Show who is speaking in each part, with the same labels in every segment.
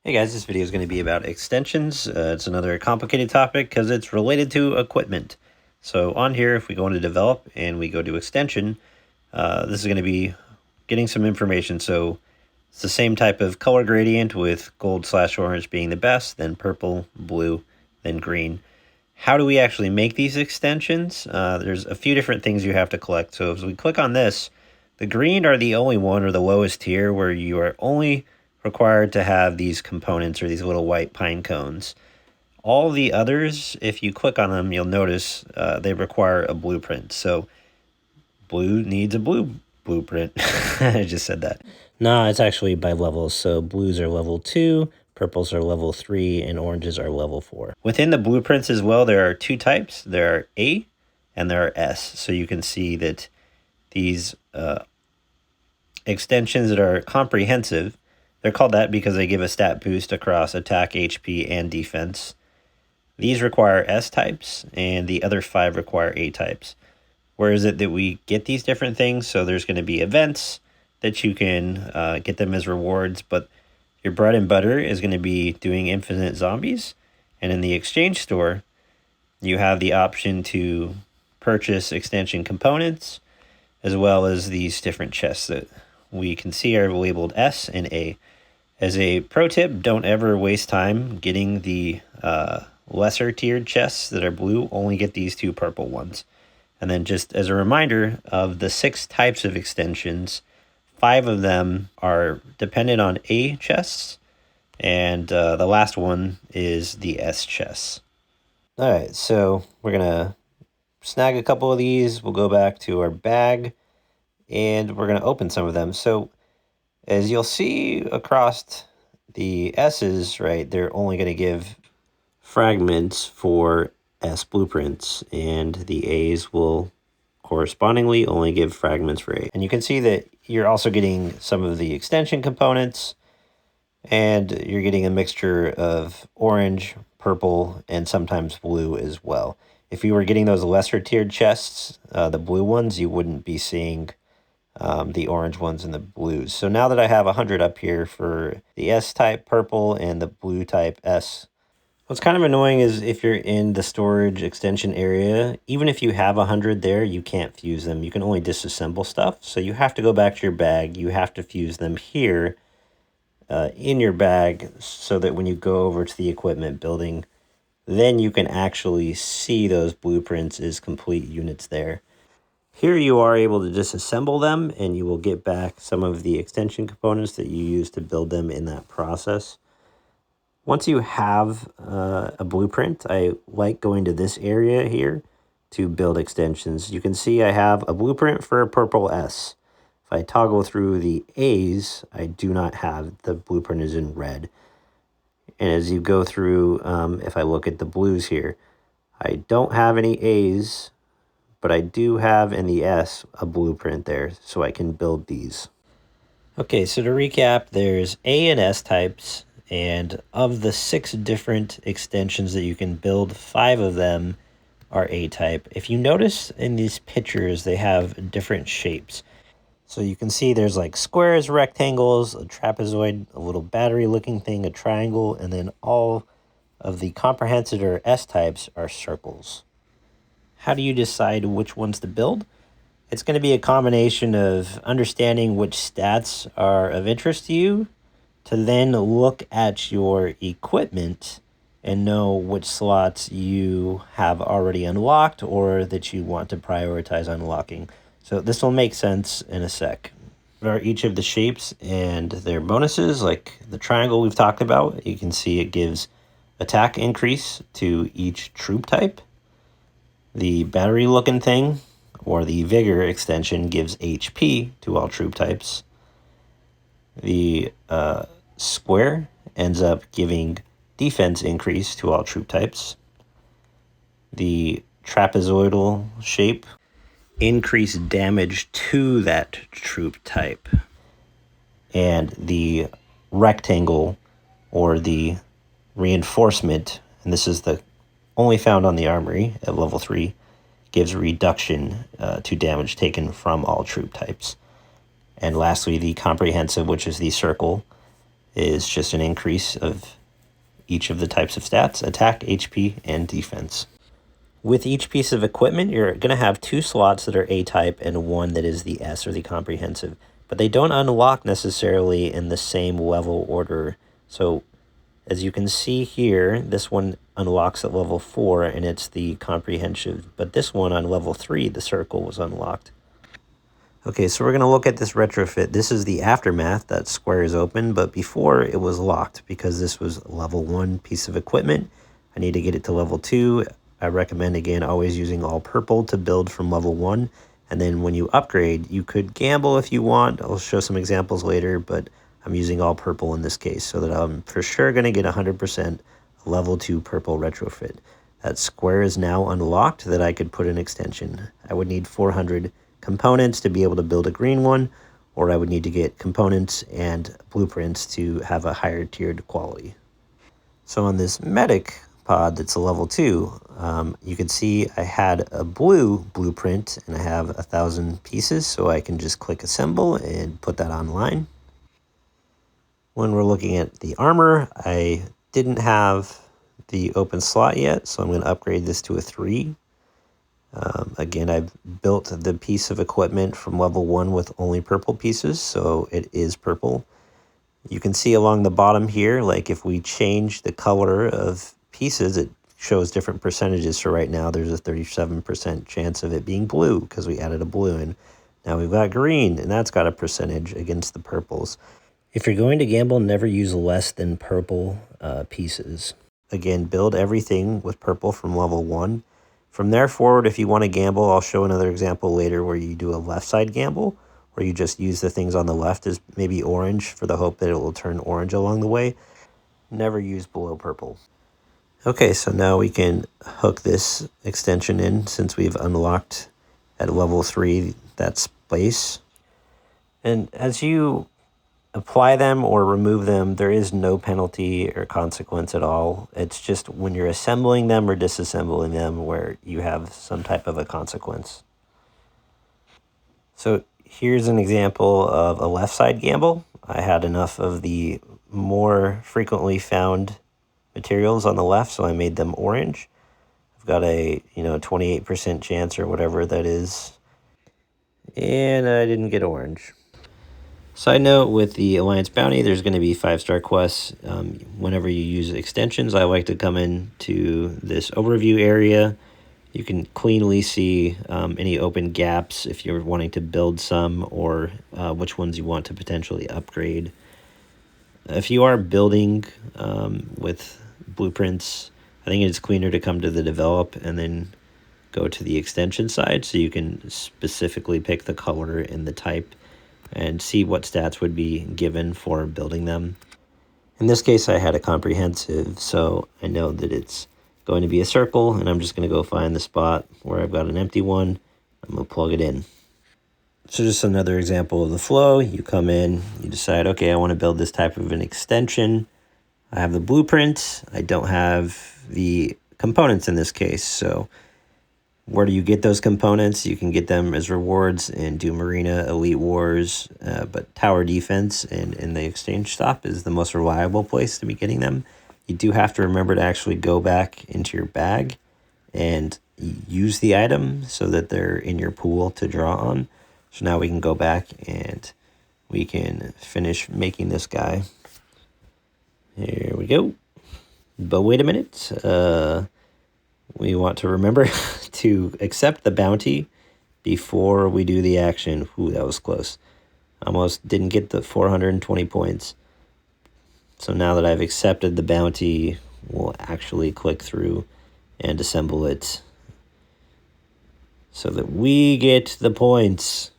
Speaker 1: Hey guys, this video is going to be about extensions. It's another complicated topic because it's related to equipment. So on here, if we go into develop and we go to extension, this is going to be getting some information. So it's the same type of color gradient with gold/orange being the best, then purple, blue, then green. How do we actually make these extensions? There's a few different things you have to collect. So as we click on this, the green are the only one, or the lowest tier, where you are only required to have these components or these little white pine cones. All the others, if you click on them, you'll notice they require a blueprint. So blue needs a blue blueprint. I just said that. No, it's actually by levels. So blues are level 2, purples are level 3, and oranges are level 4. Within the blueprints as well, there are two types. There are A and there are S. So you can see that these extensions that are comprehensive, they're called that because they give a stat boost across attack, HP, and defense. These require S types, and the other 5 require A types. Where is it that we get these different things? So there's going to be events that you can get them as rewards, but your bread and butter is going to be doing infinite zombies. And in the exchange store, you have the option to purchase extension components, as well as these different chests that we can see are labeled S and A. As a pro tip, don't ever waste time getting the lesser tiered chests that are blue. Only get these 2 purple ones. And then just as a reminder, of the 6 types of extensions, 5 of them are dependent on A chests, and the last one is the S chests. All right, so we're gonna snag a couple of these. We'll go back to our bag, and we're gonna open some of them. So as you'll see across the S's, right, they're only going to give fragments for S blueprints, and the A's will correspondingly only give fragments for A. And you can see that you're also getting some of the extension components, and you're getting a mixture of orange, purple, and sometimes blue as well. If you were getting those lesser tiered chests, the blue ones, you wouldn't be seeing the orange ones and the blues. So now that I have 100 up here for the S type purple and the blue type S, what's kind of annoying is if you're in the storage extension area, even if you have 100 there, you can't fuse them. You can only disassemble stuff. So you have to go back to your bag. You have to fuse them here in your bag, so that when you go over to the equipment building, then you can actually see those blueprints as complete units there. Here you are able to disassemble them, and you will get back some of the extension components that you use to build them in that process. Once you have a blueprint, I like going to this area here to build extensions. You can see I have a blueprint for a purple S. If I toggle through the A's, I do not have, the blueprint is in red. And as you go through, if I look at the blues here, I don't have any A's, but I do have in the S a blueprint there, so I can build these. Okay, so to recap, there's A and S types, and of the 6 different extensions that you can build, 5 of them are A type. If you notice in these pictures, they have different shapes. So you can see there's like squares, rectangles, a trapezoid, a little battery looking thing, a triangle, and then all of the comprehensive or S types are circles. How do you decide which ones to build? It's going to be a combination of understanding which stats are of interest to you, to then look at your equipment and know which slots you have already unlocked or that you want to prioritize unlocking. So this will make sense in a sec. What are each of the shapes and their bonuses? Like the triangle we've talked about, you can see it gives attack increase to each troop type. The battery looking thing, or the vigor extension, gives HP to all troop types. The square ends up giving defense increase to all troop types. The trapezoidal shape increased damage to that troop type. And the rectangle, or the reinforcement, and this is the only found on the armory at level 3, gives a reduction to damage taken from all troop types. And lastly, the comprehensive, which is the circle, is just an increase of each of the types of stats: attack, HP, and defense. With each piece of equipment, you're going to have 2 slots that are A-type and 1 that is the S, or the comprehensive. But they don't unlock necessarily in the same level order. So as you can see here, this one unlocks at level 4, and it's the comprehensive. But this one on level 3, the circle, was unlocked. Okay, so we're going to look at this retrofit. This is the aftermath. That square is open, but before it was locked because this was a level 1 piece of equipment. I need to get it to level 2. I recommend, again, always using all purple to build from level 1. And then when you upgrade, you could gamble if you want. I'll show some examples later, but I'm using all purple in this case so that I'm for sure going to get 100% level 2 purple retrofit. That square is now unlocked that I could put an extension. I would need 400 components to be able to build a green one, or I would need to get components and blueprints to have a higher tiered quality. So on this medic pod that's a level 2, you can see I had a blue blueprint and I have 1,000 pieces, so I can just click assemble and put that online. When we're looking at the armor, I didn't have the open slot yet, so I'm going to upgrade this to a 3. Again, I've built the piece of equipment from level 1 with only purple pieces, so it is purple. You can see along the bottom here, like if we change the color of pieces, it shows different percentages. So right now there's a 37% chance of it being blue because we added a blue in. Now we've got green, and that's got a percentage against the purples. If you're going to gamble, never use less than purple pieces. Again, build everything with purple from level 1. From there forward, if you want to gamble, I'll show another example later where you do a left side gamble, where you just use the things on the left as maybe orange for the hope that it will turn orange along the way. Never use below purple. Okay, so now we can hook this extension in since we've unlocked at level 3 that space. And as you apply them or remove them, there is no penalty or consequence at all. It's just when you're assembling them or disassembling them where you have some type of a consequence. So here's an example of a left side gamble. I had enough of the more frequently found materials on the left, so I made them orange. I've got a 28% chance or whatever that is, and I didn't get orange. Side note, with the Alliance Bounty, there's going to be 5-star quests. Whenever you use extensions, I like to come into this overview area. You can cleanly see any open gaps if you're wanting to build some, or which ones you want to potentially upgrade. If you are building with blueprints, I think it's cleaner to come to the develop and then go to the extension side so you can specifically pick the color and the type and see what stats would be given for building them. In this case, I had a comprehensive, so I know that it's going to be a circle, and I'm just going to go find the spot where I've got an empty one. I'm going to plug it in. So just another example of the flow. You come in, you decide, okay, I want to build this type of an extension. I have the blueprint. I don't have the components in this case, so where do you get those components? You can get them as rewards in Doom Arena, Elite Wars, but Tower Defense and in the exchange stop is the most reliable place to be getting them. You do have to remember to actually go back into your bag and use the item so that they're in your pool to draw on. So now we can go back and we can finish making this guy. Here we go. But wait a minute. We want to remember to accept the bounty before we do the action. Ooh, that was close. Almost didn't get the 420 points. So now that I've accepted the bounty, we'll actually click through and assemble it so that we get the points.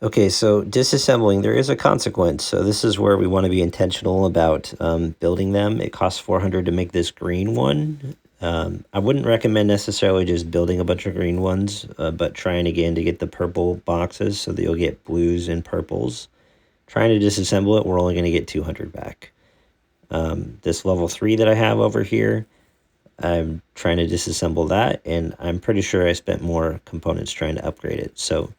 Speaker 1: Okay, so disassembling, there is a consequence. So this is where we want to be intentional about building them. It costs 400 to make this green one. I wouldn't recommend necessarily just building a bunch of green ones, but trying again to get the purple boxes so that you'll get blues and purples. Trying to disassemble it, we're only going to get 200 back. This level 3 that I have over here, I'm trying to disassemble that, and I'm pretty sure I spent more components trying to upgrade it. So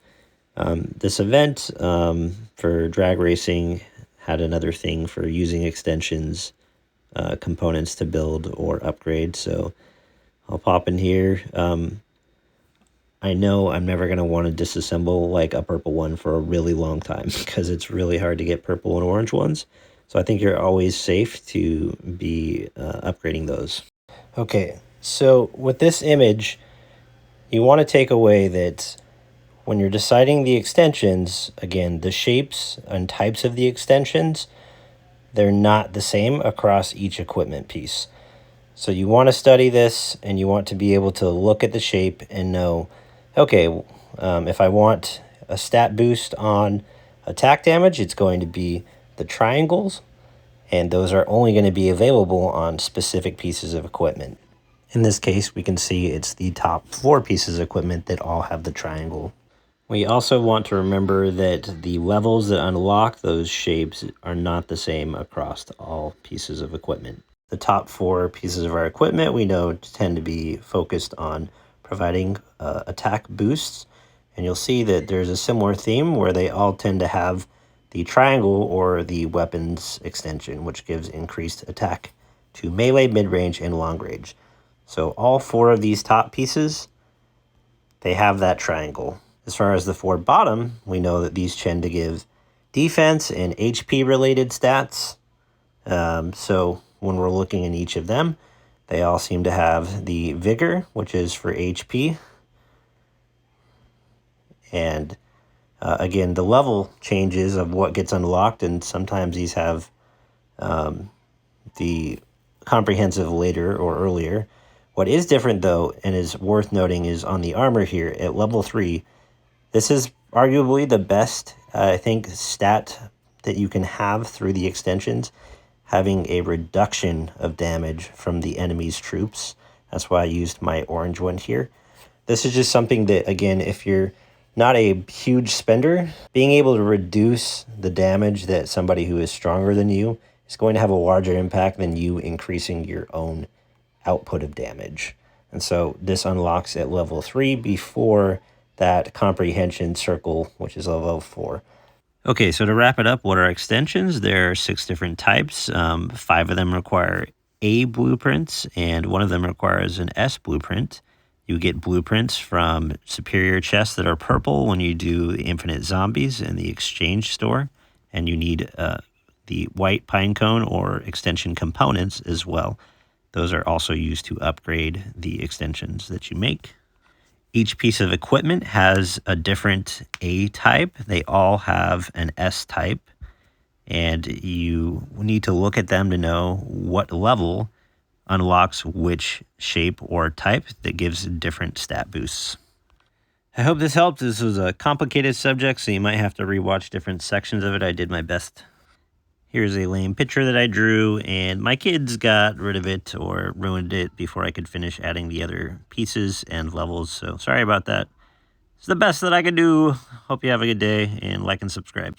Speaker 1: this event for drag racing had another thing for using extensions, components to build or upgrade. So I'll pop in here. I know I'm never going to want to disassemble like a purple one for a really long time because it's really hard to get purple and orange ones. So I think you're always safe to be upgrading those. Okay, so with this image, you want to take away that when you're deciding the extensions, again, the shapes and types of the extensions, they're not the same across each equipment piece. So you want to study this and you want to be able to look at the shape and know, okay, if I want a stat boost on attack damage, it's going to be the triangles, and those are only going to be available on specific pieces of equipment. In this case, we can see it's the top 4 pieces of equipment that all have the triangle. We also want to remember that the levels that unlock those shapes are not the same across all pieces of equipment. The top 4 pieces of our equipment we know tend to be focused on providing attack boosts, and you'll see that there's a similar theme where they all tend to have the triangle or the weapons extension, which gives increased attack to melee, mid-range, and long range. So all 4 of these top pieces, they have that triangle. As far as the 4 bottom, we know that these tend to give defense and HP related stats. So when we're looking in each of them, they all seem to have the vigor, which is for HP. And again, the level changes of what gets unlocked, and sometimes these have the comprehensive later or earlier. What is different, though, and is worth noting, is on the armor here at level 3, this is arguably the best, I think, stat that you can have through the extensions, having a reduction of damage from the enemy's troops. That's why I used my orange one here. This is just something that, again, if you're not a huge spender, being able to reduce the damage that somebody who is stronger than you is going to have a larger impact than you increasing your own output of damage. And so this unlocks at level 3 before that comprehension circle, which is level 4. Okay, so to wrap it up, what are extensions? There are 6 different types. 5 of them require A blueprints, and 1 of them requires an S blueprint. You get blueprints from superior chests that are purple when you do the infinite zombies in the exchange store, and you need the white pine cone or extension components as well. Those are also used to upgrade the extensions that you make. Each piece of equipment has a different A type. They all have an S type, and you need to look at them to know what level unlocks which shape or type that gives different stat boosts. I hope this helped. This was a complicated subject, so you might have to rewatch different sections of it. I did my best. Here's a lame picture that I drew, and my kids got rid of it or ruined it before I could finish adding the other pieces and levels, so sorry about that. It's the best that I could do. Hope you have a good day, and like and subscribe.